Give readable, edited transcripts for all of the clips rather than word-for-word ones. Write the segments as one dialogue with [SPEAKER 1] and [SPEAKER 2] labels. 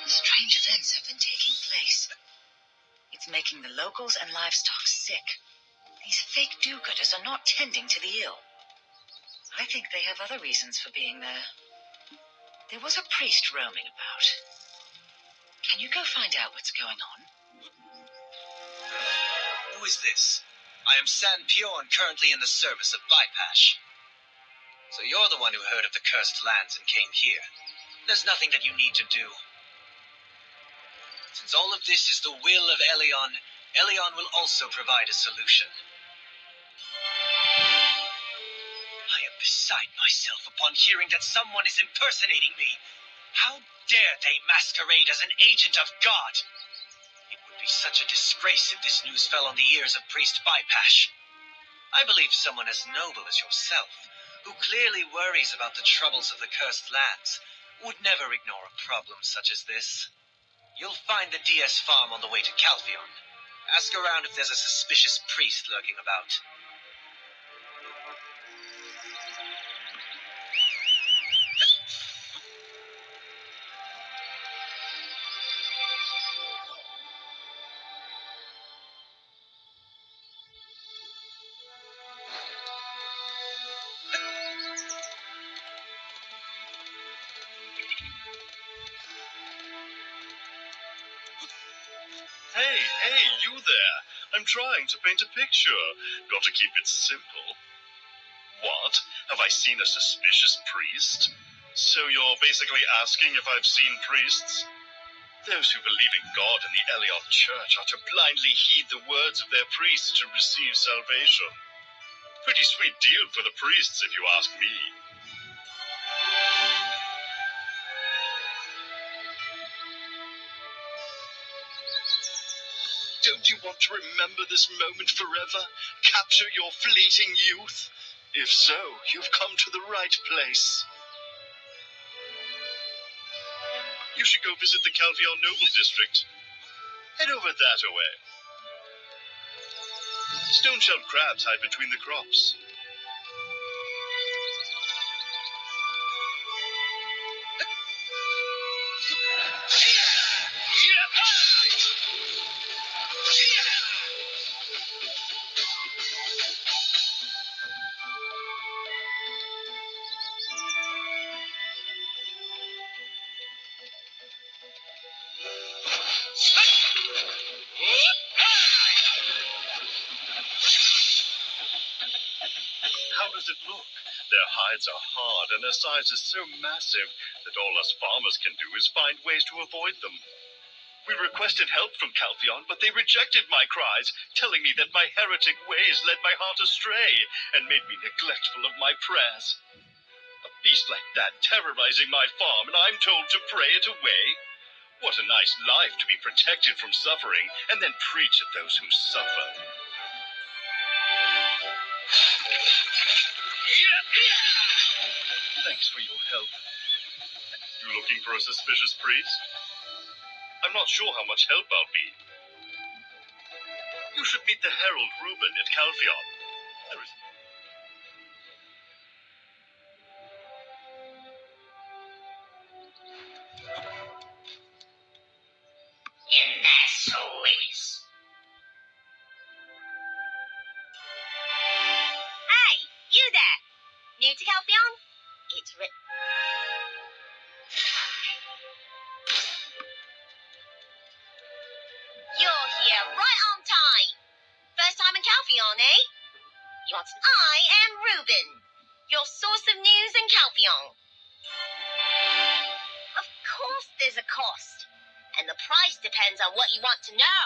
[SPEAKER 1] Strange events have been taking place. It's making the locals and livestock sick. These fake do-gooders are not tending to the ill. I think they have other reasons for being there. There was a priest roaming about. Can you go find out what's going on?
[SPEAKER 2] Who is this? I am San Pion, currently in the service of Bypash. So you're the one who heard of the cursed lands and came here. There's nothing that you need to do. Since all of this is the will of Elion, Elion will also provide a solution. I am beside myself upon hearing that someone is impersonating me. How dare they masquerade as an agent of God? It would be such a disgrace if this news fell on the ears of Priest Bypash. I believe someone as noble as yourself, who clearly worries about the troubles of the cursed lands, would never ignore a problem such as this. You'll find the DS farm on the way to Calphion. Ask around if there's a suspicious priest lurking about.
[SPEAKER 3] Hey, you there. I'm trying to paint a picture. Got to keep it simple. What? Have I seen a suspicious priest? So you're basically asking if I've seen priests? Those who believe in God and the Elion Church are to blindly heed the words of their priests to receive salvation. Pretty sweet deal for the priests, if you ask me. Don't you want to remember this moment forever? Capture your fleeting youth? If so, you've come to the right place. You should go visit the Calphion Noble District. Head over that way. Stone-shelled crabs hide between the crops. How does it look? Their hides are hard and their size is so massive that all us farmers can do is find ways to avoid them. We requested help from Calphion, but they rejected my cries, telling me that my heretic ways led my heart astray and made me neglectful of my prayers. A beast like that terrorizing my farm, and I'm told to pray it away? What a nice life to be protected from suffering and then preach at those who suffer. Thanks for your help. You looking for a suspicious priest? I'm not sure how much help I'll be. You should meet the Herald Reuben at Calphion. There is...
[SPEAKER 1] In their souls.
[SPEAKER 4] Hey, you there! New to Calphion? It's written. You're here right on time. First time in Calphion, eh? You want I am Reuben, your source of news in Calphion. Of course there's a cost, and the price depends on what you want to know.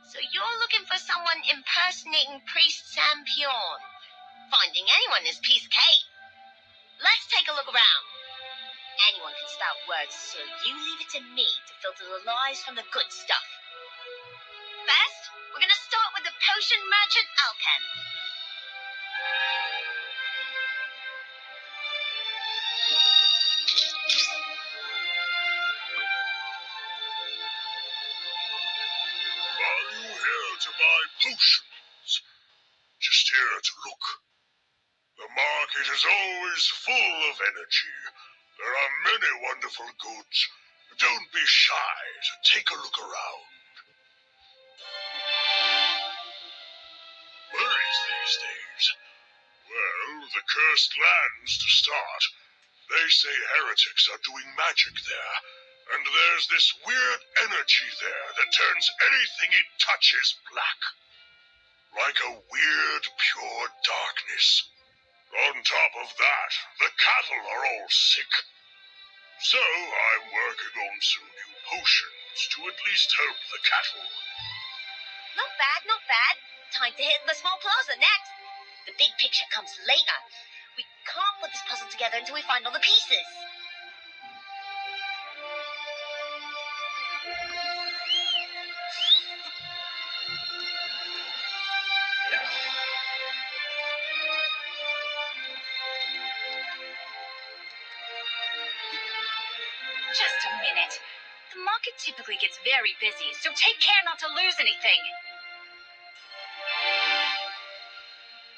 [SPEAKER 4] So you're looking for someone impersonating Priest Sampion. Finding anyone is a piece of cake. Let's take a look around. Anyone can spout words, so you leave it to me to filter the lies from the good stuff. First, we're going to start with the potion merchant Alchem.
[SPEAKER 3] Are you here to buy potions? Just here to look. The market is always full of energy. There are many wonderful goods, but
[SPEAKER 5] Don't be shy to take a look around. Worries these days. Well, the cursed lands to start. They say heretics are doing magic there, and there's this weird energy there that turns anything it touches black. Like a weird, pure darkness. On top of that, the cattle are all sick. So I'm working on some new potions to at least help the cattle.
[SPEAKER 4] Not bad, not bad. Time to hit the small plaza next. The big picture comes later. We can't put this puzzle together until we find all the pieces.
[SPEAKER 1] Just a minute. The market typically gets very busy, so take care not to lose anything.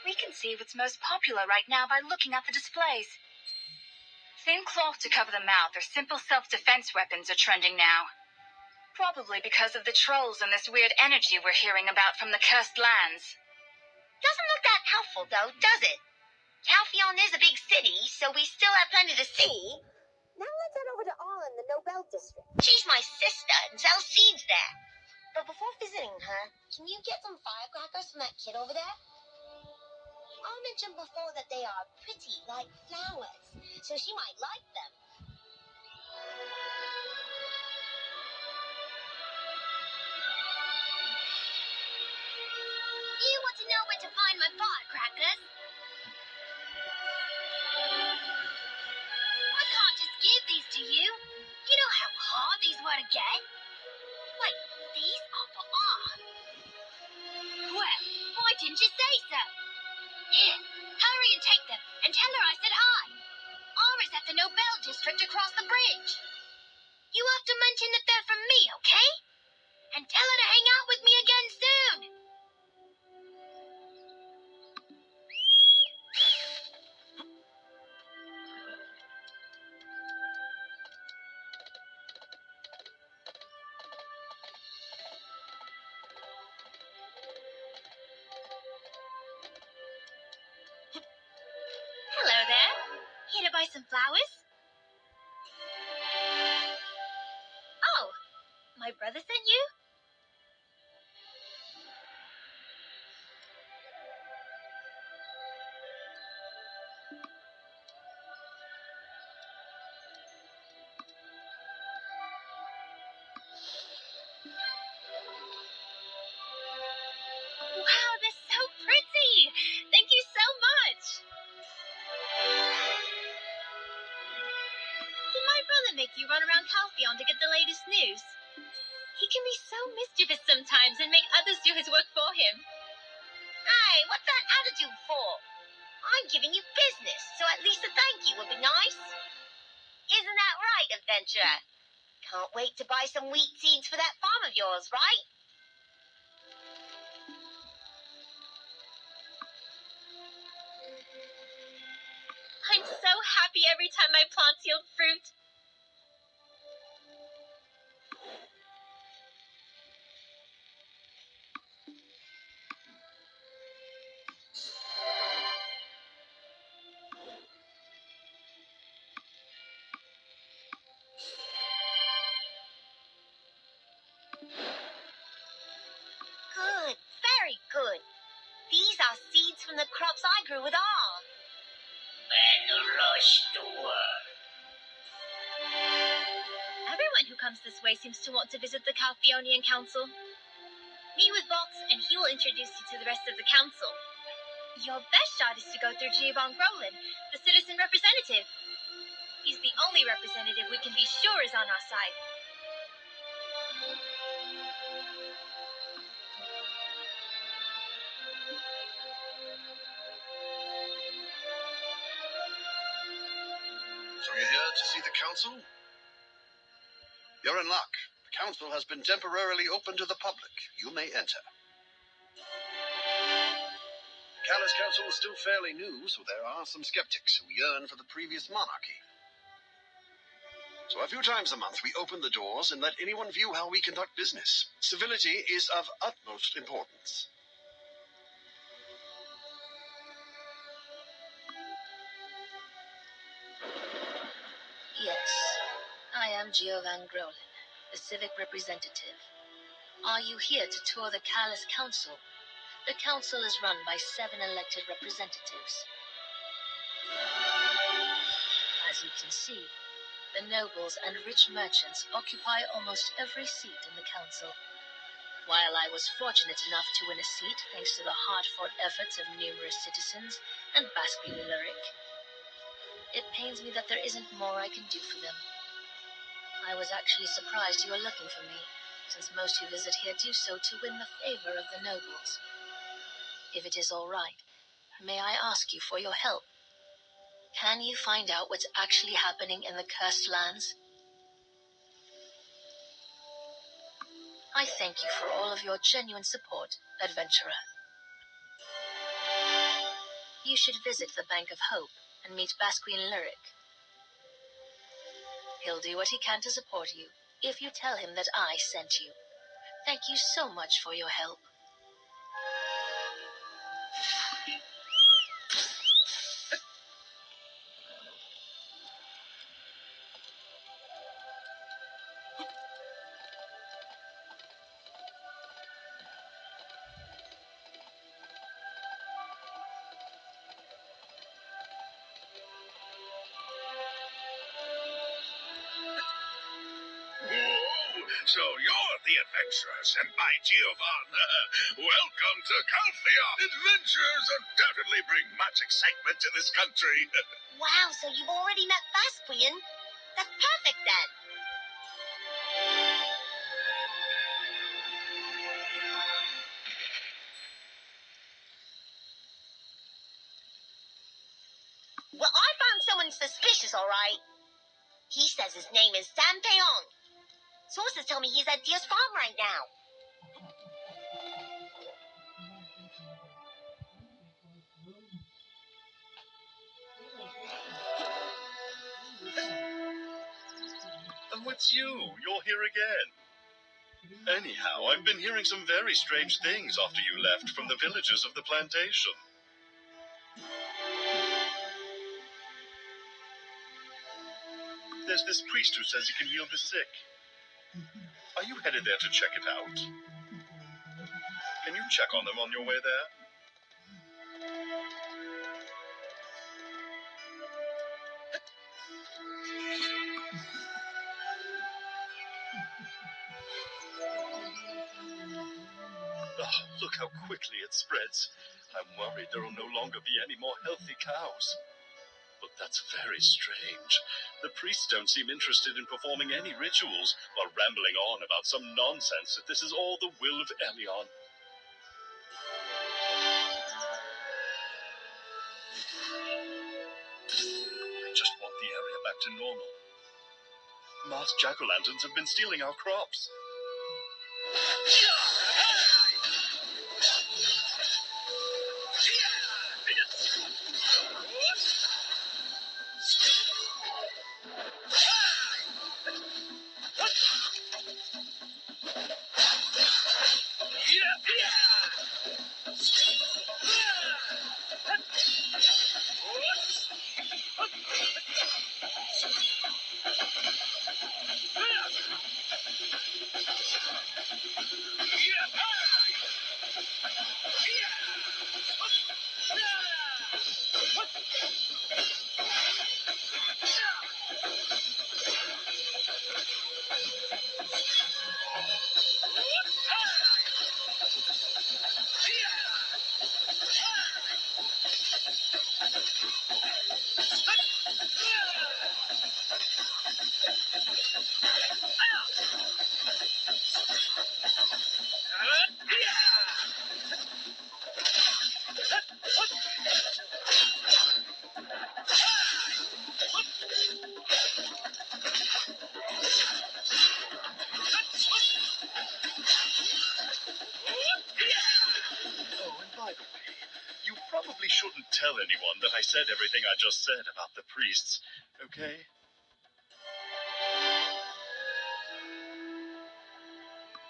[SPEAKER 1] We can see what's most popular right now by looking at the displays. Thin cloth to cover the mouth or simple self-defense weapons are trending now. Probably because of the trolls and this weird energy we're hearing about from the cursed lands.
[SPEAKER 4] Doesn't look that helpful, though, does it? Calphion is a big city, so we still have plenty to see. Now let's head over to All in the Nobel District. She's my sister and sells seeds there. But before visiting her, can you get some firecrackers from that kid over there? I mentioned before that they are pretty, like flowers, so she might like them. You want to know where to find my firecrackers? I can't just give these to you. You know how hard these were to get? Wait, these are for R. Well, why didn't you say so? Here, hurry and take them, and tell her I said hi. R is at the Nobel District across the bridge. You have to mention that they're from me, okay? And tell her to hang out with me again soon. Hello there. Here to buy some flowers? Oh, my brother sent you? Wow, they're so pretty! Thank you so much! Did my brother make you run around Calphion to get the latest news? He can be so mischievous sometimes and make others do his work for him. Hey, what's that attitude for? I'm giving you business, so at least a thank you would be nice. Isn't that right, adventurer? Can't wait to buy some wheat seeds for that farm of yours, right? I'm so happy every time my plants yield fruit. Good, very good. These are seeds from the crops I grew with all. Everyone who comes this way seems to want to visit the Calphionian Council. Meet with Vox, and he will introduce you to the rest of the council. Your best shot is to go through Giovanni Brolin, the citizen representative. He's the only representative we can be sure is on our side.
[SPEAKER 6] So you're here to see the council? You're in luck. The council has been temporarily open to the public. You may enter. Callus Council is still fairly new, so there are some skeptics who yearn for the previous monarchy. So a few times a month we open the doors and let anyone view how we conduct business. Civility is of utmost importance.
[SPEAKER 7] Yes, I am Geo Van Grolin, the civic representative. Are you here to tour the Callous Council? The council is run by 7 elected representatives. As you can see, the nobles and rich merchants occupy almost every seat in the council. While I was fortunate enough to win a seat thanks to the hard-fought efforts of numerous citizens and Basque lyric, it pains me that there isn't more I can do for them. I was actually surprised you were looking for me, since most who visit here do so to win the favor of the nobles. If it is all right, may I ask you for your help? Can you find out what's actually happening in the Cursed Lands? I thank you for all of your genuine support, adventurer. You should visit the Bank of Hope and meet Basquine Lyric. He'll do what he can to support you, if you tell him that I sent you. Thank you so much for your help.
[SPEAKER 5] So you're the adventurer sent by Giovanni. Welcome to Calthea. Adventures undoubtedly bring much excitement to this country.
[SPEAKER 4] Wow, so you've already met Basquian? That's perfect then. Well, I found someone suspicious, all right. He says his name is Sam Peon. Sources tell me he's at Dia's farm right now.
[SPEAKER 3] Oh, it's you. You're here again. Anyhow, I've been hearing some very strange things after you left from the villagers of the plantation. There's this priest who says he can heal the sick. Are you headed there to check it out? Can you check on them on your way there? Oh, look how quickly it spreads. I'm worried there will no longer be any more healthy cows. But that's very strange. The priests don't seem interested in performing any rituals while rambling on about some nonsense that this is all the will of Elion. I just want the area back to normal. Masked jack-o'-lanterns have been stealing our crops. Probably shouldn't tell anyone that I said everything I just said about the priests, okay?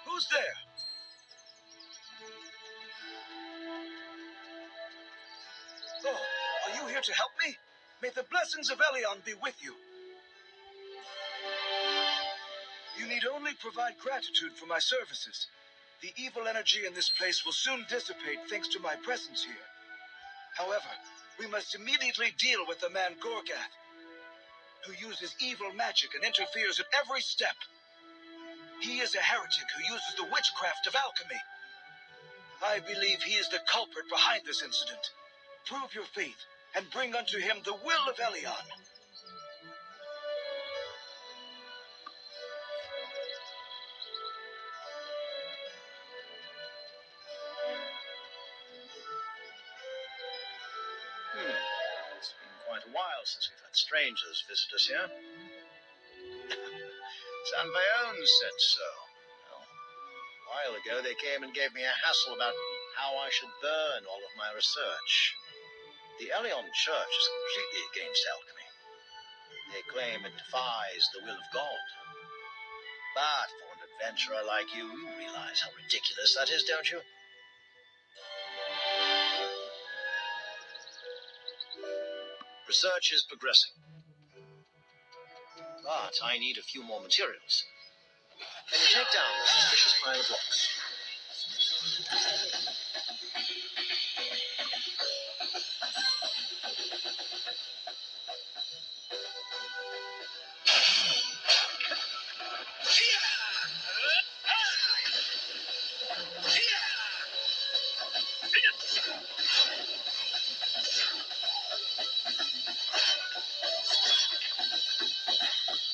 [SPEAKER 8] Who's there? Oh, are you here to help me? May the blessings of Elion be with you. You need only provide gratitude for my services. The evil energy in this place will soon dissipate thanks to my presence here. However, we must immediately deal with the man Gorgath, who uses evil magic and interferes at every step. He is a heretic who uses the witchcraft of alchemy. I believe he is the culprit behind this incident. Prove your faith and bring unto him the will of Elion.
[SPEAKER 6] It's been quite a while since we've had strangers visit us here. Sanbayone said so. Well, a while ago they came and gave me a hassle about how I should burn all of my research. The Elion Church is completely against alchemy. They claim it defies the will of God. But for an adventurer like you, you realize how ridiculous that is, don't you? Research is progressing. But I need a few more materials. Can you take down the suspicious pile of rocks?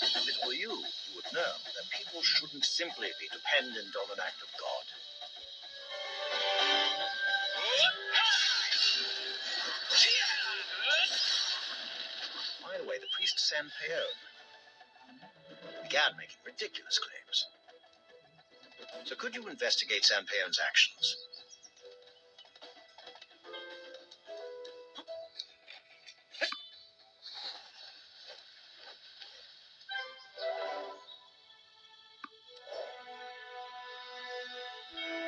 [SPEAKER 6] If it were you, you would know that people shouldn't simply be dependent on an act of God. By the way, the priest Sanbayone began making ridiculous claims. So could you investigate Sanbayone's actions?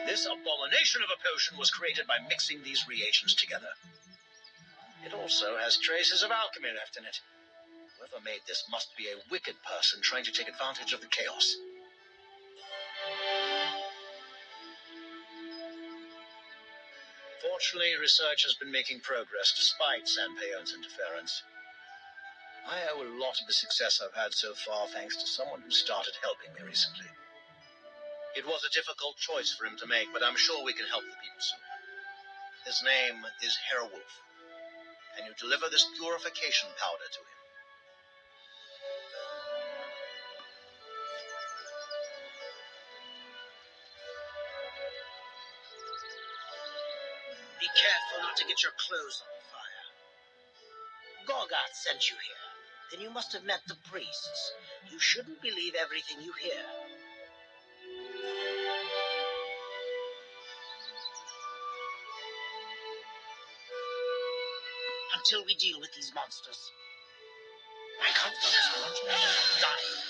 [SPEAKER 6] This abomination of a potion was created by mixing these reagents together. It also has traces of alchemy left in it. Whoever made this must be a wicked person trying to take advantage of the chaos. Fortunately, research has been making progress despite Sanbayone's interference. I owe a lot of the success I've had so far thanks to someone who started helping me recently. It was a difficult choice for him to make, but I'm sure we can help the people soon. His name is Herewolf, and you deliver this purification powder to him.
[SPEAKER 2] Be careful not to get your clothes on fire. Gorgath sent you here. Then you must have met the priests. You shouldn't believe everything you hear. Until we deal with these monsters. My confidence won't die.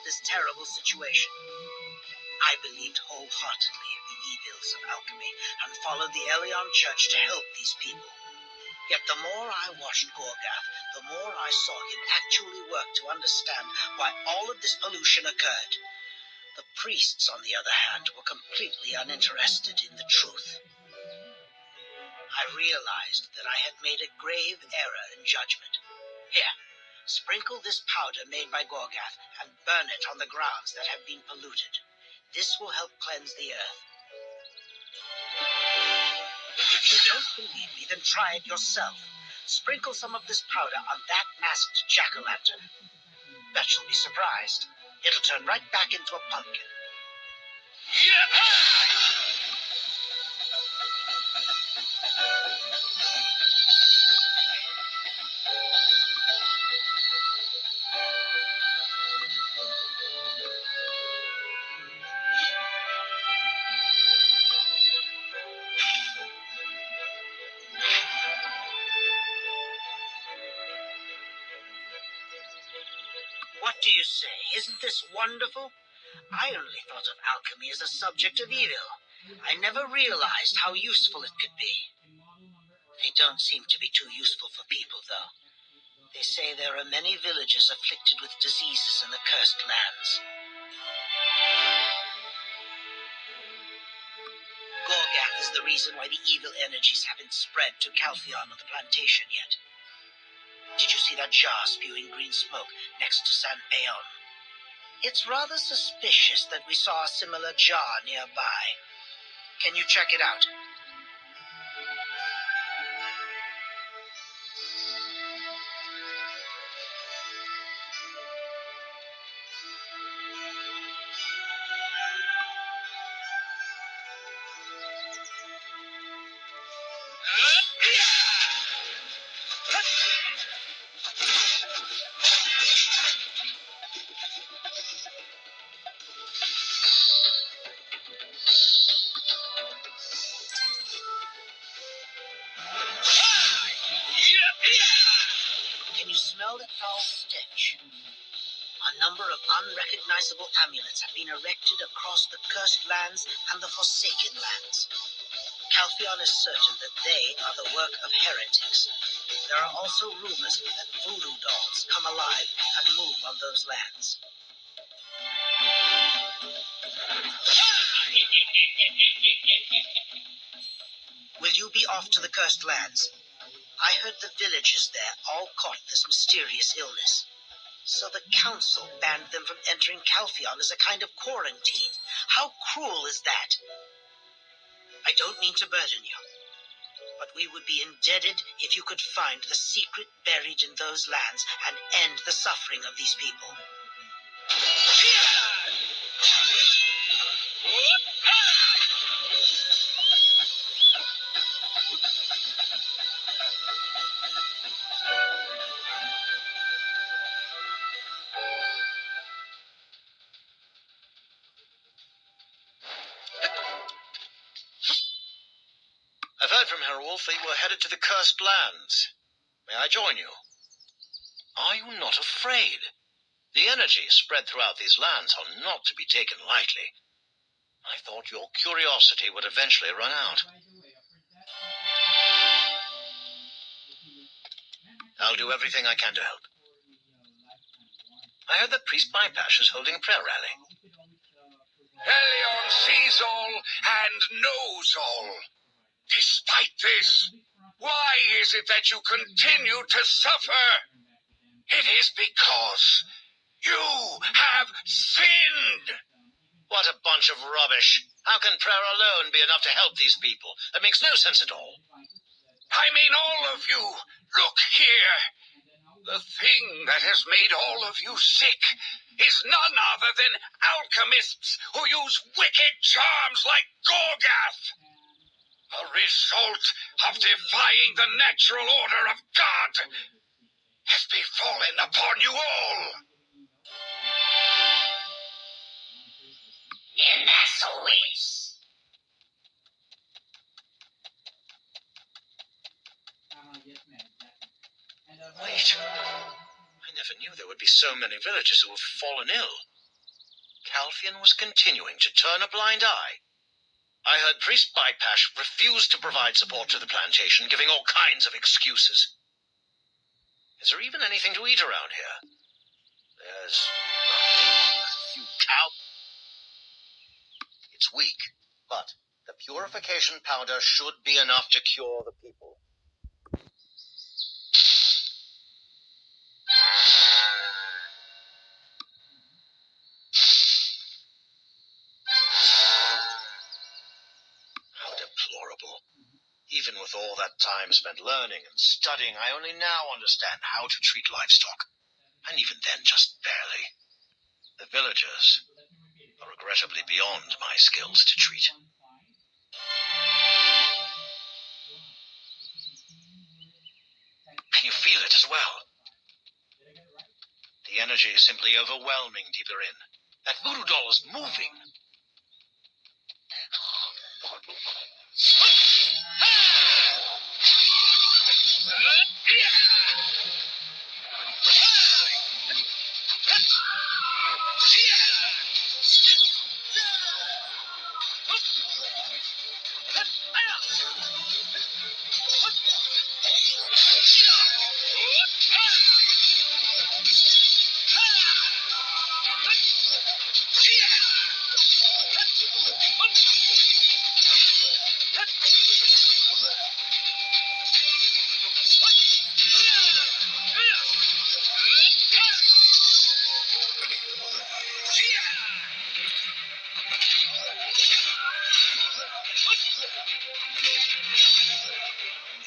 [SPEAKER 9] this terrible situation. I believed wholeheartedly in the evils of alchemy and followed the Elion Church to help these people. Yet the more I watched Gorgath, the more I saw him actually work to understand why all of this pollution occurred. The priests, on the other hand, were completely uninterested in the truth. I realized that I had made a grave error in judgment. Here, sprinkle this powder made by Gorgath and burn it on the grounds that have been polluted. This will help cleanse the earth. If you don't believe me, then try it yourself. Sprinkle some of this powder on that masked jack-o'-lantern. Bet you'll be surprised. It'll turn right back into a pumpkin. What do you say? Isn't this wonderful? I only thought of alchemy as a subject of evil. I never realized how useful it could be. They don't seem to be too useful for people, though. They say there are many villages afflicted with diseases in the cursed lands. Gorgath is the reason why the evil energies haven't spread to Calpheon or the plantation yet. Did you see that jar spewing green smoke next to San Peon? It's rather suspicious that we saw a similar jar nearby. Can you check it out? Can you smell the foul stench? A number of unrecognizable amulets have been erected across the cursed lands and the forsaken lands. Calpheon is certain that they are the work of heretics. There are also rumors that voodoo dolls come alive and move on those lands. Will you be off to the cursed lands? I heard the villagers there all caught this mysterious illness. So the council banned them from entering Calpheon as a kind of quarantine. How cruel is that? I don't mean to burden you, but we would be indebted if you could find the secret buried in those lands and end the suffering of these people.
[SPEAKER 6] I've heard from Herr Wolf that you were headed to the cursed lands. May I join you? Are you not afraid? The energies spread throughout these lands are not to be taken lightly. I thought your curiosity would eventually run out. I'll do everything I can to help. I heard that Priest Bypash is holding a prayer rally.
[SPEAKER 5] Elion sees all and knows all. Despite this, why is it that you continue to suffer? It is because you have sinned.
[SPEAKER 6] What a bunch of rubbish. How can prayer alone be enough to help these people? That makes no sense at all.
[SPEAKER 5] I mean all of you. Look here. The thing that has made all of you sick is none other than alchemists who use wicked charms like Gorgath. A result of defying the natural order of God has befallen upon you all.
[SPEAKER 6] Wait. I never knew there would be so many villagers who have fallen ill. Calphion was continuing to turn a blind eye. I heard Priest Bypash refuse to provide support to the plantation, giving all kinds of excuses. Is there even anything to eat around here? There's nothing. A few cow... It's weak, but the purification powder should be enough to cure the people. How deplorable. Even with all that time spent learning and studying, I only now understand how to treat livestock. And even then, just barely. The villagers are regrettably beyond my skills to treat. Can you feel it as well? The energy is simply overwhelming deeper in. That voodoo doll is moving.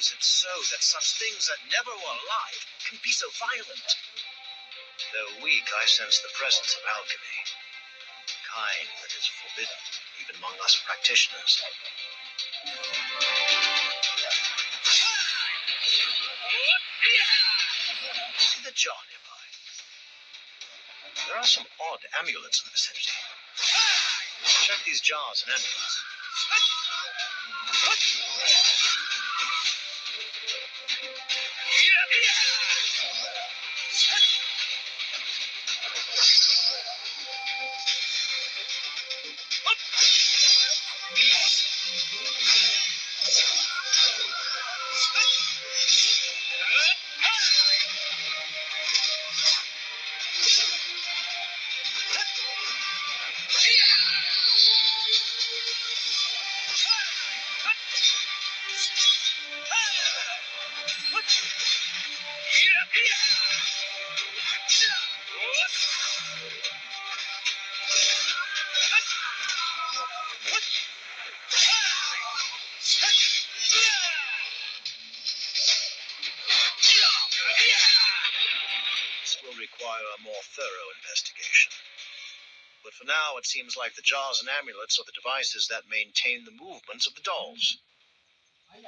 [SPEAKER 6] Is it so that such things that never were alive can be so violent? Though weak, I sense the presence of alchemy. Kind that is forbidden, even among us practitioners. See the jar nearby? There are some odd amulets in the vicinity. Check these jars and amulets. This will require a more thorough investigation. But for now, it seems like the jars and amulets are the devices that maintain the movements of the dolls.
[SPEAKER 5] Hey!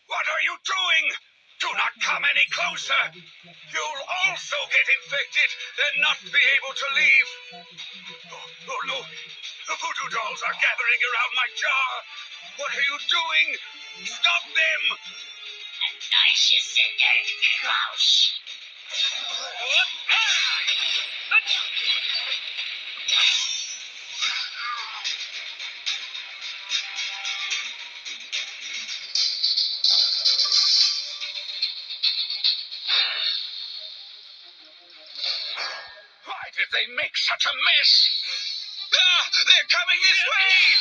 [SPEAKER 5] What are you doing? Do not come any closer! You'll also get infected and not be able to leave. Oh no! The voodoo dolls are gathering around my jar! What are you doing? Stop them! Why did they make such a mess? Ah, they're coming this way!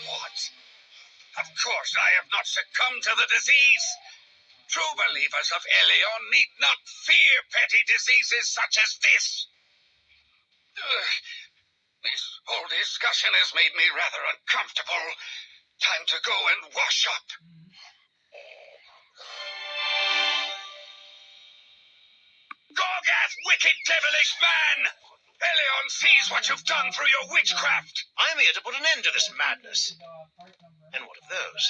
[SPEAKER 5] What? Of course I have not succumbed to the disease. True believers of Elion need not fear petty diseases such as this. This whole discussion has made me rather uncomfortable. Time to go and wash up.
[SPEAKER 2] wicked, devilish man! Elion sees what you've done through your witchcraft.
[SPEAKER 6] I'm here to put an end to this madness. And what of those?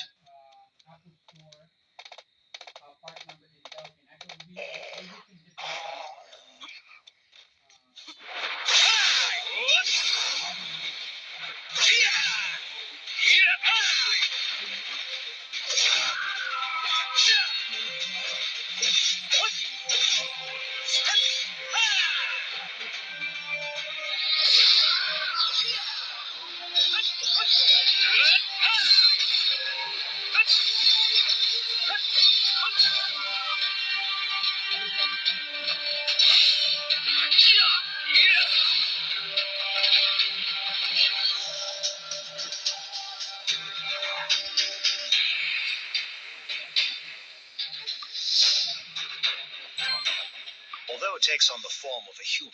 [SPEAKER 6] Although it takes on the form of a human,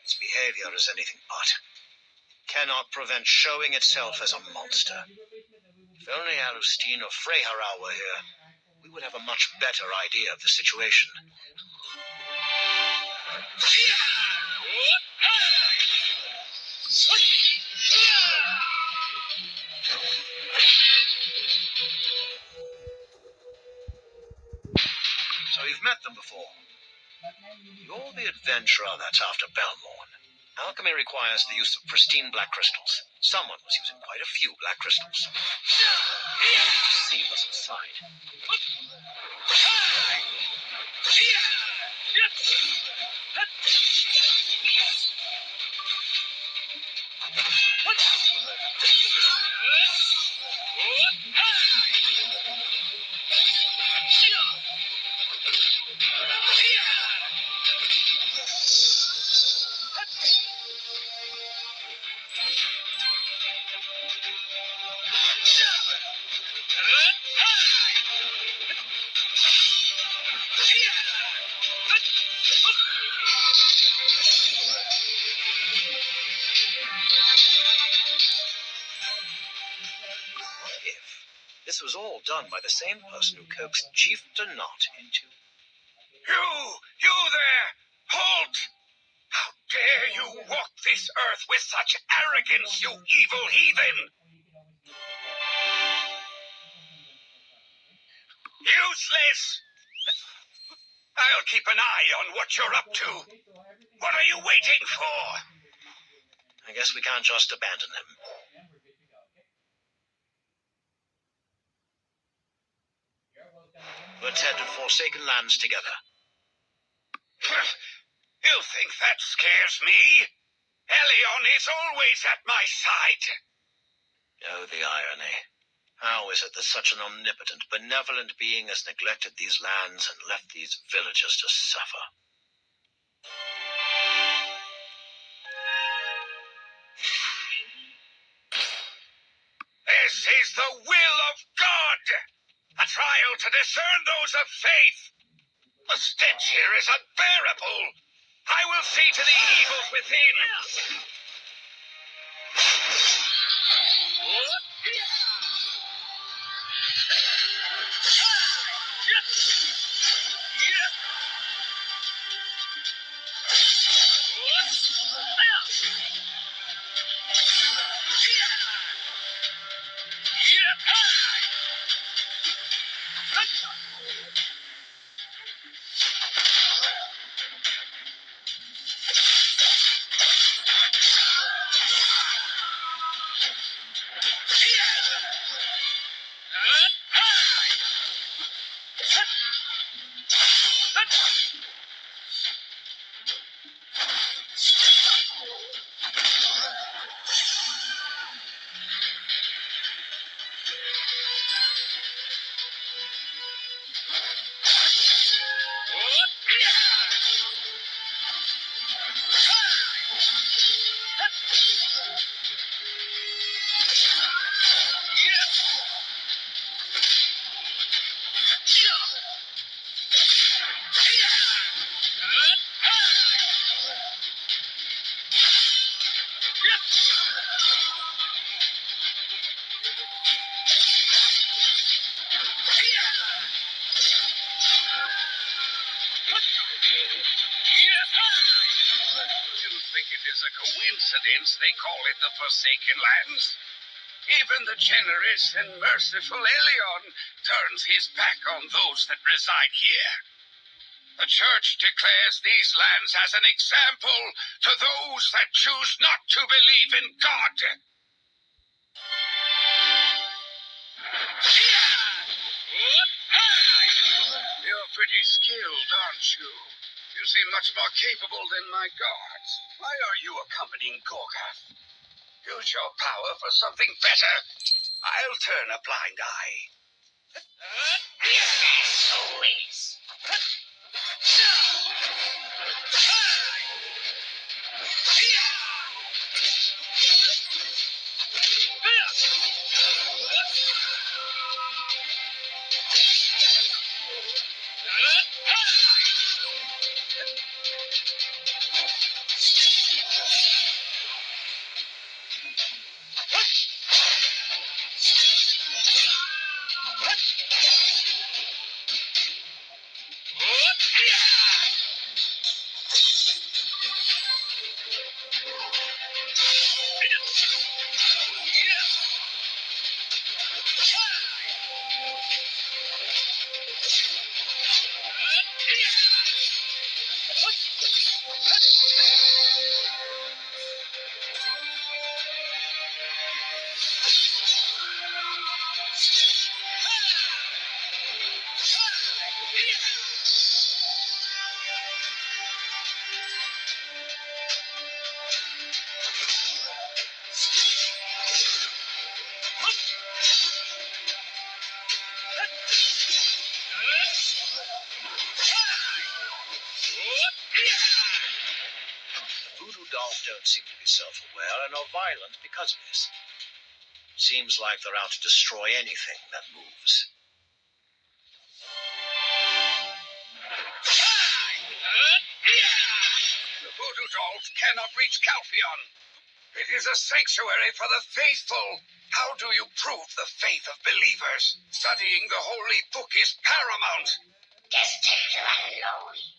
[SPEAKER 6] its behavior is anything but. Cannot prevent showing itself as a monster. If only Alustine or Freyharau were here, we would have a much better idea of the situation. So you've met them before. You're the adventurer that's after Belmorn. Alchemy requires the use of pristine black crystals. Someone was using quite a few black crystals. We need to see what's inside. What if this was all done by the same person who coaxed Chief Donat into...
[SPEAKER 2] You there! Halt! How dare you walk this earth with such arrogance, you evil heathen! Useless! I'll keep an eye on what you're up to. What are you waiting for?
[SPEAKER 6] I guess we can't just abandon them. Let's head to Forsaken Lands together.
[SPEAKER 2] You think that scares me? Elion is always at my side.
[SPEAKER 6] Oh, the irony. How is it that such an omnipotent, benevolent being has neglected these lands and left these villagers to suffer?
[SPEAKER 2] This is the will of God. A trial to discern those of faith. The stench here is unbearable. I will see to the evils within.
[SPEAKER 10] You think it is a coincidence they call it the Forsaken Lands? Even the generous and merciful Elion turns his back on those that reside here. The church declares these lands as an example to those that choose not to believe in God. You're pretty skilled, aren't you? You seem much more capable than my guards. Why are you accompanying Gorgath? Use your power for something better. I'll turn a blind eye. Always.
[SPEAKER 6] Voodoo dolls don't seem to be self-aware and are violent because of this. Seems like they're out to destroy anything that moves.
[SPEAKER 10] The voodoo dolls cannot reach Calpheon. It is a sanctuary for the faithful. How do you prove the faith of believers? Studying the holy book is paramount.
[SPEAKER 4] Just take it alone.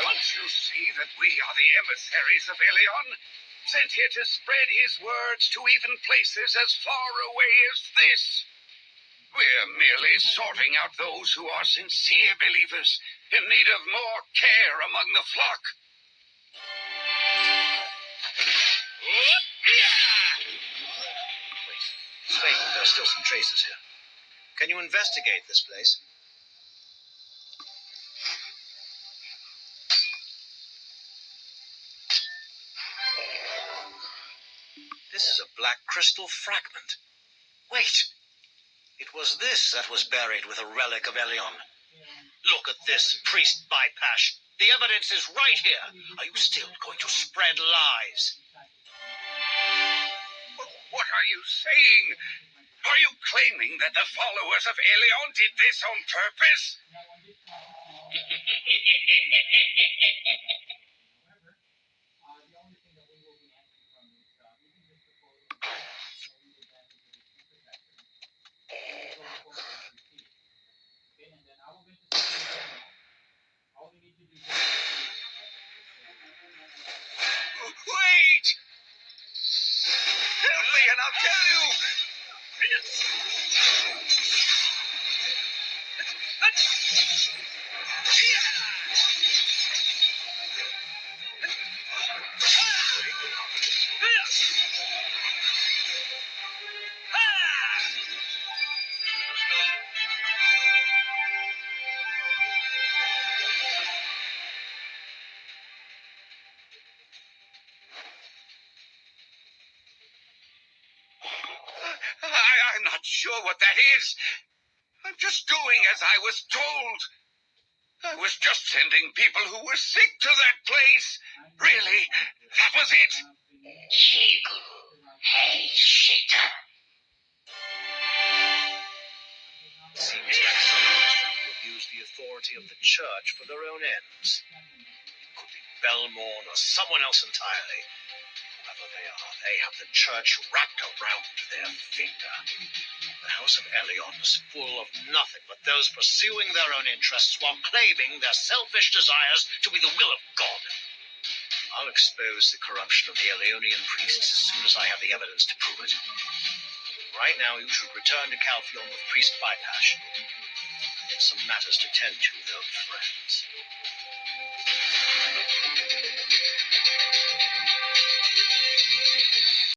[SPEAKER 10] Don't you see that we are the emissaries of Elion, sent here to spread his words to even places as far away as this? We're merely sorting out those who are sincere believers in need of more care among the flock.
[SPEAKER 6] Wait, there are still some traces here. Can you investigate this place? This is a black crystal fragment. Wait! It was this that was buried with a relic of Elion. Look at this, Priest Bypash. The evidence is right here. Are you still going to spread lies?
[SPEAKER 10] What are you saying? Are you claiming that the followers of Elion did this on purpose? Wait! Help me and I'll tell you! I'm not sure what that is. I'm just doing as I was told. I was just sending people who were sick to that place. Really, that was it.
[SPEAKER 4] Shiku. Hey, shit.
[SPEAKER 6] It seems like someone is trying to abuse the authority of the church for their own ends. Could be Belmorn or someone else entirely. Whoever they are, they have the church wrapped around their finger. The House of Elion is full of nothing but those pursuing their own interests while claiming their selfish desires to be the will of God. I'll expose the corruption of the Elionian priests as soon as I have the evidence to prove it. Right now, you should return to Calphion with Priest Bypash. I have some matters to tend to with old friends.